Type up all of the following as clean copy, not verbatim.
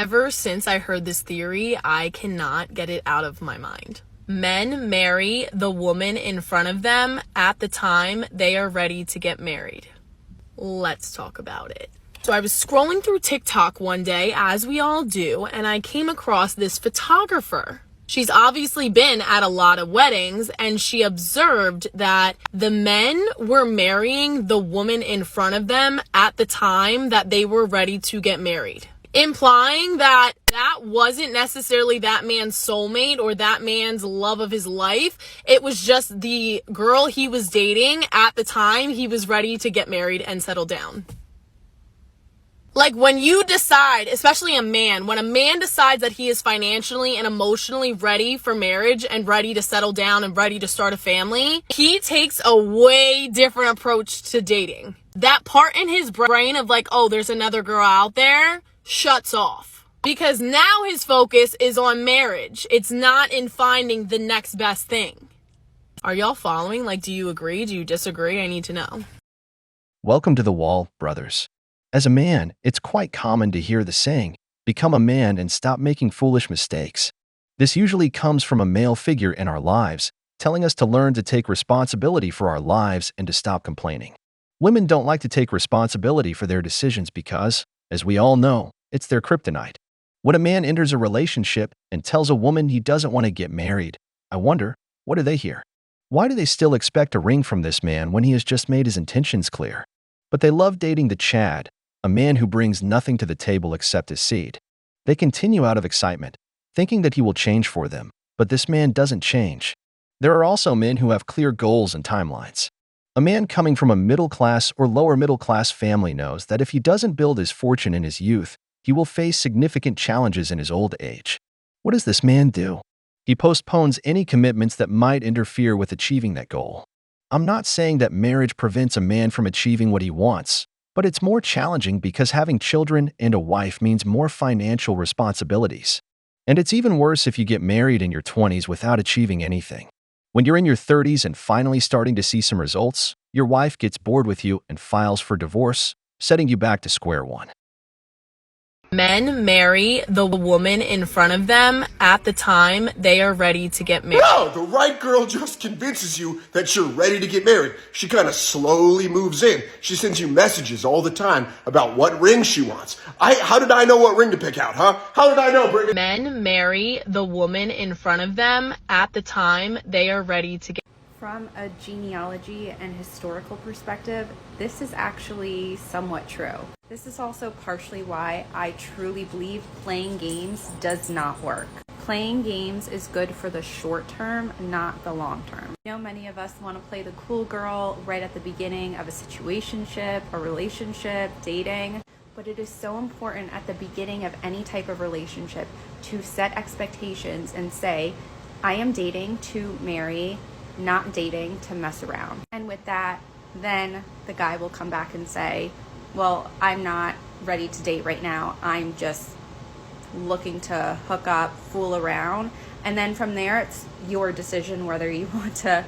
Ever since I heard this theory, I cannot get it out of my mind. Men marry the woman in front of them at the time they are ready to get married. Let's talk about it. So I was scrolling through TikTok one day, as we all do, and I came across this photographer. She's obviously been at a lot of weddings, and she observed that the men were marrying the woman in front of them at the time that they were ready to get married, implying that that wasn't necessarily that man's soulmate or that man's love of his life. It was just the girl he was dating at the time he was ready to get married and settle down. Like, when you decide, especially a man, when a man decides that he is financially and emotionally ready for marriage and ready to settle down and ready to start a family, he takes a way different approach to dating. That part in his brain of like, oh, there's another girl out there, shuts off. Because now his focus is on marriage. It's not in finding the next best thing. Are y'all following? Like, do you agree? Do you disagree? I need to know. Welcome to the wall, brothers. As a man, it's quite common to hear the saying, become a man and stop making foolish mistakes. This usually comes from a male figure in our lives, telling us to learn to take responsibility for our lives and to stop complaining. Women don't like to take responsibility for their decisions because, as we all know, it's their kryptonite. When a man enters a relationship and tells a woman he doesn't want to get married, I wonder, what do they hear? Why do they still expect a ring from this man when he has just made his intentions clear? But they love dating the Chad, a man who brings nothing to the table except his seed. They continue out of excitement, thinking that he will change for them, but this man doesn't change. There are also men who have clear goals and timelines. A man coming from a middle-class or lower-middle-class family knows that if he doesn't build his fortune in his youth, he will face significant challenges in his old age. What does this man do? He postpones any commitments that might interfere with achieving that goal. I'm not saying that marriage prevents a man from achieving what he wants, but it's more challenging because having children and a wife means more financial responsibilities. And it's even worse if you get married in your 20s without achieving anything. When you're in your 30s and finally starting to see some results, your wife gets bored with you and files for divorce, setting you back to square one. Men marry the woman in front of them at the time they are ready to get married. No, the right girl just convinces you that you're ready to get married. She kind of slowly moves in. She sends you messages all the time about what ring she wants. How did I know what ring to pick out, huh? How did I know, Brittany? Men marry the woman in front of them at the time they are ready to get. From a genealogy and historical perspective, this is actually somewhat true. This is also partially why I truly believe playing games does not work. Playing games is good for the short term, not the long term. I know many of us want to play the cool girl right at the beginning of a situationship, a relationship, dating, but it is so important at the beginning of any type of relationship to set expectations and say, I am dating to marry, not dating to mess around. And with that, then the guy will come back and say, well, I'm not ready to date right now. I'm just looking to hook up, fool around. And then from there, it's your decision whether you want to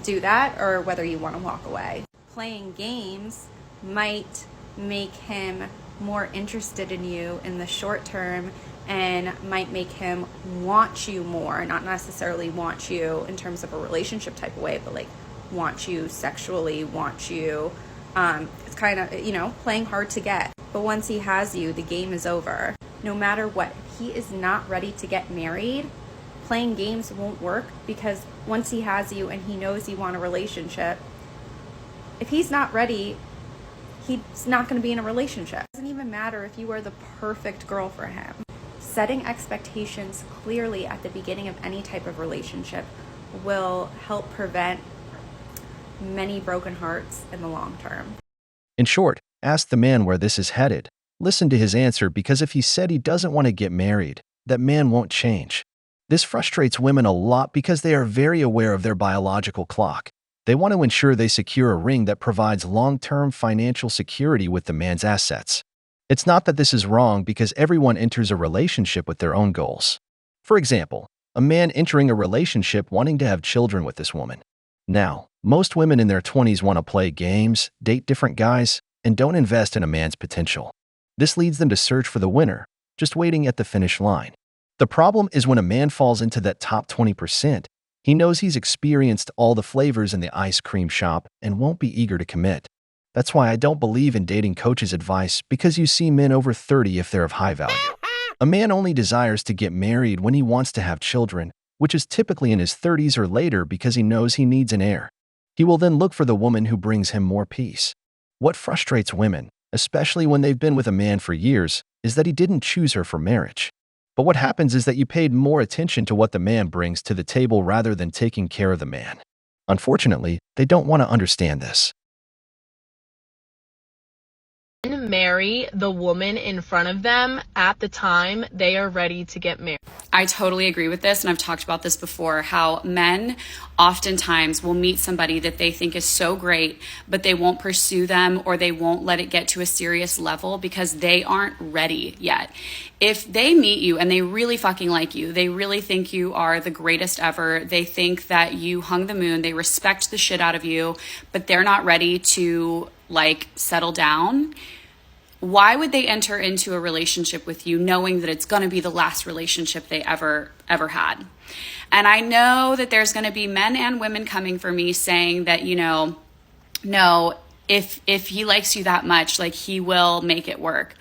do that or whether you want to walk away. Playing games might make him more interested in you in the short term and might make him want you more, not necessarily want you in terms of a relationship type of way, but like want you sexually, want you, it's kind of, playing hard to get. But once he has you, the game is over. No matter what, if he is not ready to get married, playing games won't work, because once he has you and he knows you want a relationship, if he's not ready, he's not going to be in a relationship. It doesn't even matter if you are the perfect girl for him. Setting expectations clearly at the beginning of any type of relationship will help prevent many broken hearts in the long term. In short, ask the man where this is headed. Listen to his answer, because if he said he doesn't want to get married, that man won't change. This frustrates women a lot because they are very aware of their biological clock. They want to ensure they secure a ring that provides long-term financial security with the man's assets. It's not that this is wrong, because everyone enters a relationship with their own goals. For example, a man entering a relationship wanting to have children with this woman. Now, most women in their 20s want to play games, date different guys, and don't invest in a man's potential. This leads them to search for the winner, just waiting at the finish line. The problem is when a man falls into that top 20%, he knows he's experienced all the flavors in the ice cream shop and won't be eager to commit. That's why I don't believe in dating coaches' advice, because you see men over 30 if they're of high value. A man only desires to get married when he wants to have children, which is typically in his 30s or later, because he knows he needs an heir. He will then look for the woman who brings him more peace. What frustrates women, especially when they've been with a man for years, is that he didn't choose her for marriage. But what happens is that you paid more attention to what the man brings to the table rather than taking care of the man. Unfortunately, they don't want to understand this. Marry the woman in front of them at the time they are ready to get married. I totally agree with this, and I've talked about this before, how men oftentimes will meet somebody that they think is so great, but they won't pursue them, or they won't let it get to a serious level because they aren't ready yet. If they meet you and they really fucking like you, they really think you are the greatest ever, they think that you hung the moon, they respect the shit out of you, but they're not ready to settle down, why would they enter into a relationship with you knowing that it's going to be the last relationship they ever had? And I know that there's going to be men and women coming for me saying that, no, if he likes you that much, he will make it work.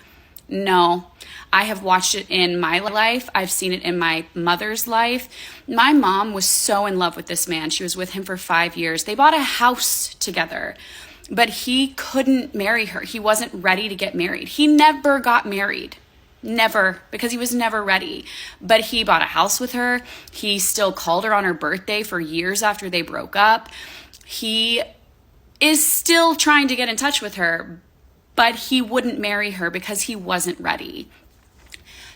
No, I have watched it in my life. I've seen it in my mother's life. My mom was so in love with this man. She was with him for 5 years. They bought a house together. But he couldn't marry her. He wasn't ready to get married. He never got married. Never, because he was never ready. But he bought a house with her. He still called her on her birthday for years after they broke up. He is still trying to get in touch with her, but he wouldn't marry her because he wasn't ready.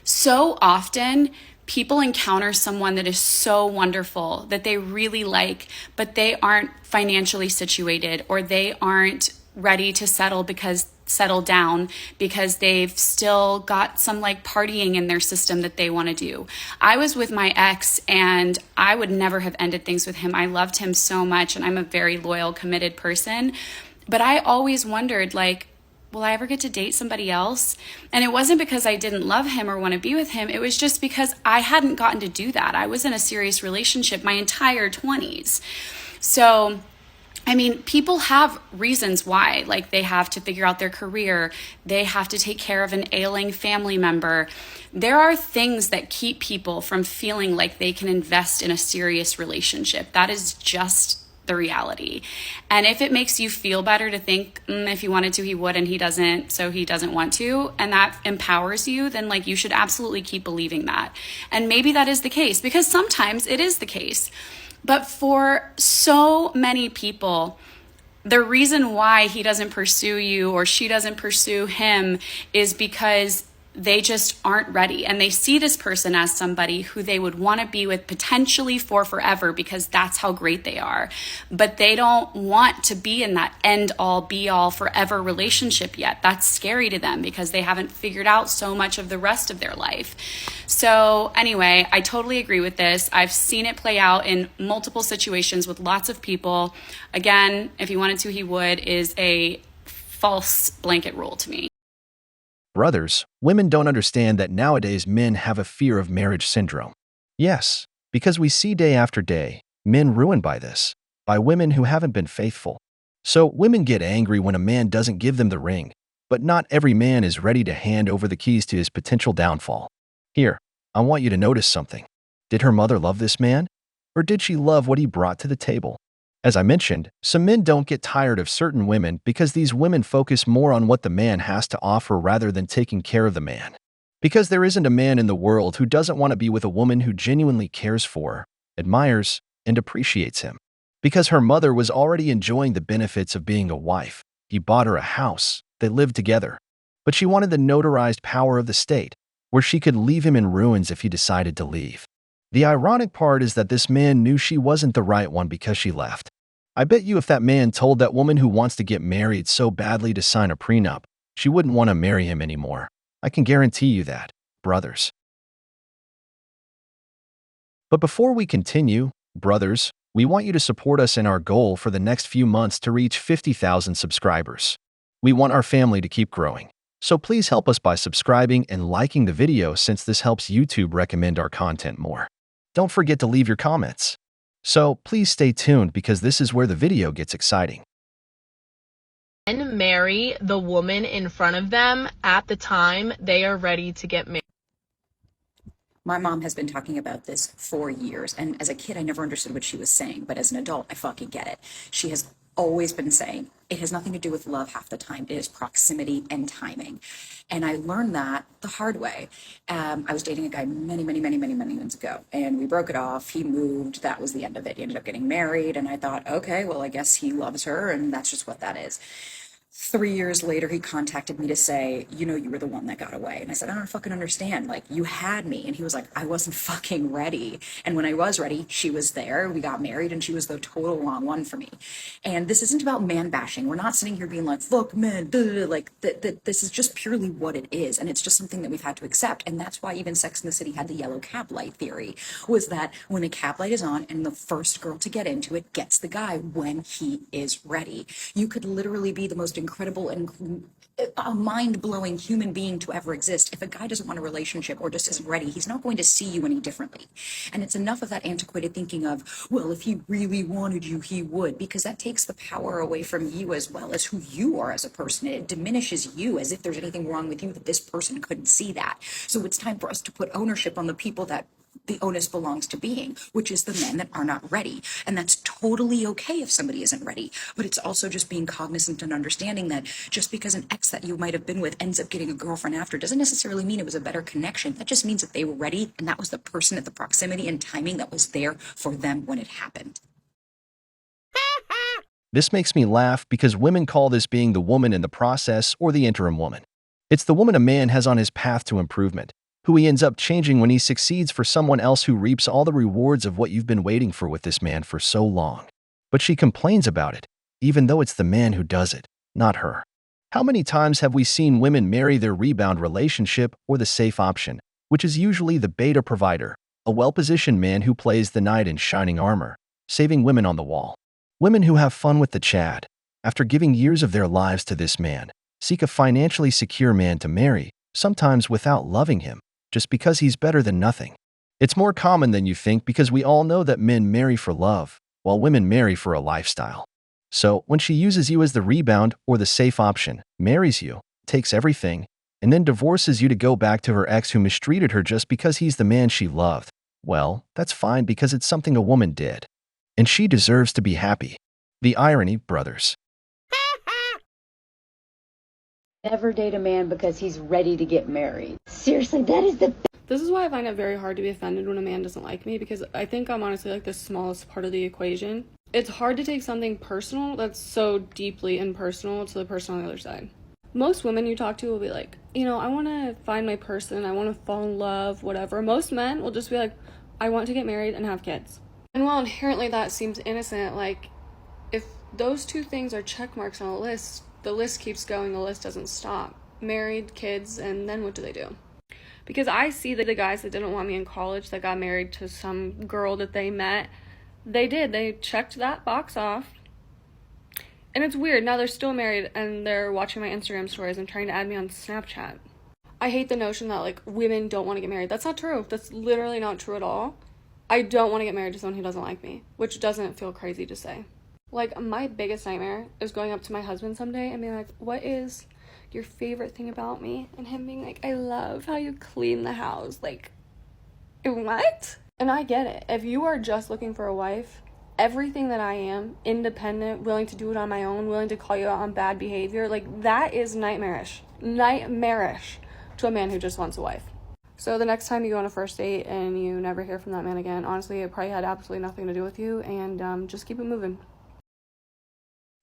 So often, people encounter someone that is so wonderful that they really like, but they aren't financially situated, or they aren't ready to settle down because they've still got some partying in their system that they want to do. I was with my ex and I would never have ended things with him. I loved him so much and I'm a very loyal, committed person. But I always wondered, will I ever get to date somebody else? And it wasn't because I didn't love him or want to be with him. It was just because I hadn't gotten to do that. I was in a serious relationship my entire 20s. So, people have reasons why, they have to figure out their career. They have to take care of an ailing family member. There are things that keep people from feeling like they can invest in a serious relationship. That is just the reality. And if it makes you feel better to think if he wanted to, he would, and he doesn't, so he doesn't want to, and that empowers you, then you should absolutely keep believing that. And maybe that is the case, because sometimes it is the case. But for so many people, the reason why he doesn't pursue you or she doesn't pursue him is because they just aren't ready, and they see this person as somebody who they would want to be with potentially for forever because that's how great they are. But they don't want to be in that end all be all forever relationship yet. That's scary to them because they haven't figured out so much of the rest of their life. So anyway, I totally agree with this. I've seen it play out in multiple situations with lots of people. Again, if he wanted to, he would is a false blanket rule to me. Brothers, women don't understand that nowadays men have a fear of marriage syndrome. Yes, because we see day after day men ruined by this, by women who haven't been faithful. So women get angry when a man doesn't give them the ring, but not every man is ready to hand over the keys to his potential downfall. Here, I want you to notice something. Did her mother love this man? Or did she love what he brought to the table? As I mentioned, some men don't get tired of certain women because these women focus more on what the man has to offer rather than taking care of the man. Because there isn't a man in the world who doesn't want to be with a woman who genuinely cares for, admires, and appreciates him. Because her mother was already enjoying the benefits of being a wife. He bought her a house. They lived together. But she wanted the notarized power of the state, where she could leave him in ruins if he decided to leave. The ironic part is that this man knew she wasn't the right one because she left. I bet you if that man told that woman who wants to get married so badly to sign a prenup, she wouldn't want to marry him anymore. I can guarantee you that, brothers. But before we continue, brothers, we want you to support us in our goal for the next few months to reach 50,000 subscribers. We want our family to keep growing. So please help us by subscribing and liking the video since this helps YouTube recommend our content more. Don't forget to leave your comments. So please stay tuned because this is where the video gets exciting. Men marry the woman in front of them at the time they are ready to get married. My mom has been talking about this for years, and as a kid, I never understood what she was saying, but as an adult, I fucking get it. She has always been saying it has nothing to do with love half the time. It is proximity and timing. And I learned that the hard way. I was dating a guy many months ago, and we broke it off. He moved. That was the end of it. He ended up getting married, and I thought, okay, well, I guess he loves her, and that's just what that is. 3 years later, he contacted me to say, you know, you were the one that got away. And I said, I don't fucking understand. Like, you had me. And he was like, I wasn't fucking ready. And when I was ready, she was there. We got married, and she was the total wrong one for me. And this isn't about man bashing. We're not sitting here being like, fuck men. Like, this is just purely what it is. And it's just something that we've had to accept. And that's why even Sex and the City had the yellow cab light theory, was that when a cab light is on and the first girl to get into it gets the guy when he is ready. You could literally be the most incredible and a mind-blowing human being to ever exist. If a guy doesn't want a relationship or just isn't ready, he's not going to see you any differently. And it's enough of that antiquated thinking of, well, if he really wanted you, he would, because that takes the power away from you as well as who you are as a person. It diminishes you, as if there's anything wrong with you that this person couldn't see that. So it's time for us to put ownership on the people that the onus belongs to being, which is the men that are not ready. And that's totally okay if somebody isn't ready. But it's also just being cognizant and understanding that just because an ex that you might have been with ends up getting a girlfriend after doesn't necessarily mean it was a better connection. That just means that they were ready, and that was the person at the proximity and timing that was there for them when it happened. This makes me laugh because women call this being the woman in the process or the interim woman. It's the woman a man has on his path to improvement, who he ends up changing when he succeeds for someone else who reaps all the rewards of what you've been waiting for with this man for so long. But she complains about it, even though it's the man who does it, not her. How many times have we seen women marry their rebound relationship or the safe option, which is usually the beta provider, a well-positioned man who plays the knight in shining armor, saving women on the wall? Women who have fun with the Chad, after giving years of their lives to this man, seek a financially secure man to marry, sometimes without loving him, just because he's better than nothing. It's more common than you think because we all know that men marry for love, while women marry for a lifestyle. So when she uses you as the rebound or the safe option, marries you, takes everything, and then divorces you to go back to her ex who mistreated her just because he's the man she loved, well, that's fine because it's something a woman did. And she deserves to be happy. The irony, brothers. Never date a man because he's ready to get married. Seriously, that is the... This is why I find it very hard to be offended when a man doesn't like me, because I think I'm honestly like the smallest part of the equation. It's hard to take something personal that's so deeply impersonal to the person on the other side. Most women you talk to will be like, you know, I want to find my person, I want to fall in love, whatever. Most men will just be like, I want to get married and have kids. And while inherently that seems innocent, like, if those two things are check marks on a list, the list keeps going, the list doesn't stop. Married, kids, and then what do they do? Because I see that the guys that didn't want me in college that got married to some girl that they met, they checked that box off. And it's weird, now they're still married and they're watching my Instagram stories and trying to add me on Snapchat. I hate the notion that like women don't want to get married. That's not true. That's literally not true at all. I don't want to get married to someone who doesn't like me, which doesn't feel crazy to say. Like, my biggest nightmare is going up to my husband someday and being like, what is your favorite thing about me? And him being like, I love how you clean the house. Like, what? And I get it. If you are just looking for a wife, everything that I am, independent, willing to do it on my own, willing to call you out on bad behavior, like, that is nightmarish. Nightmarish to a man who just wants a wife. So the next time you go on a first date and you never hear from that man again, honestly, it probably had absolutely nothing to do with you, and just keep it moving.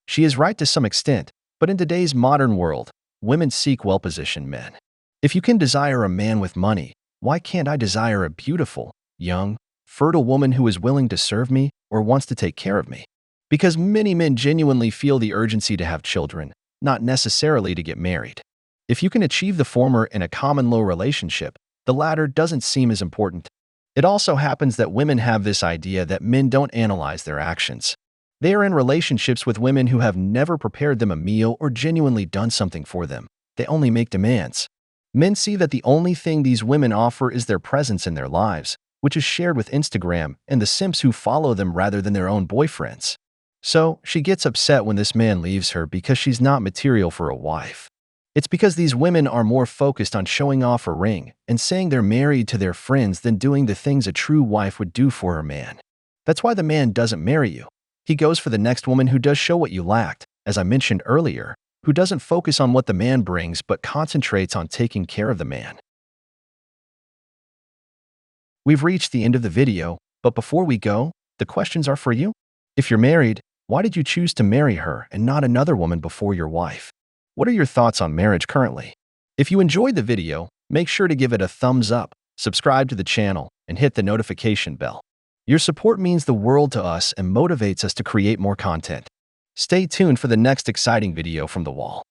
She is right to some extent, but in today's modern world, women seek well-positioned men. If you can desire a man with money, why can't I desire a beautiful, young, fertile woman who is willing to serve me or wants to take care of me? Because many men genuinely feel the urgency to have children, not necessarily to get married. If you can achieve the former in a common-law relationship, the latter doesn't seem as important. It also happens that women have this idea that men don't analyze their actions. They are in relationships with women who have never prepared them a meal or genuinely done something for them, they only make demands. Men see that the only thing these women offer is their presence in their lives, which is shared with Instagram and the simps who follow them rather than their own boyfriends. So, she gets upset when this man leaves her because she's not material for a wife. It's because these women are more focused on showing off a ring and saying they're married to their friends than doing the things a true wife would do for her man. That's why the man doesn't marry you. He goes for the next woman who does show what you lacked, as I mentioned earlier, who doesn't focus on what the man brings but concentrates on taking care of the man. We've reached the end of the video, but before we go, the questions are for you. If you're married, why did you choose to marry her and not another woman before your wife? What are your thoughts on marriage currently? If you enjoyed the video, make sure to give it a thumbs up, subscribe to the channel, and hit the notification bell. Your support means the world to us and motivates us to create more content. Stay tuned for the next exciting video from The Wall.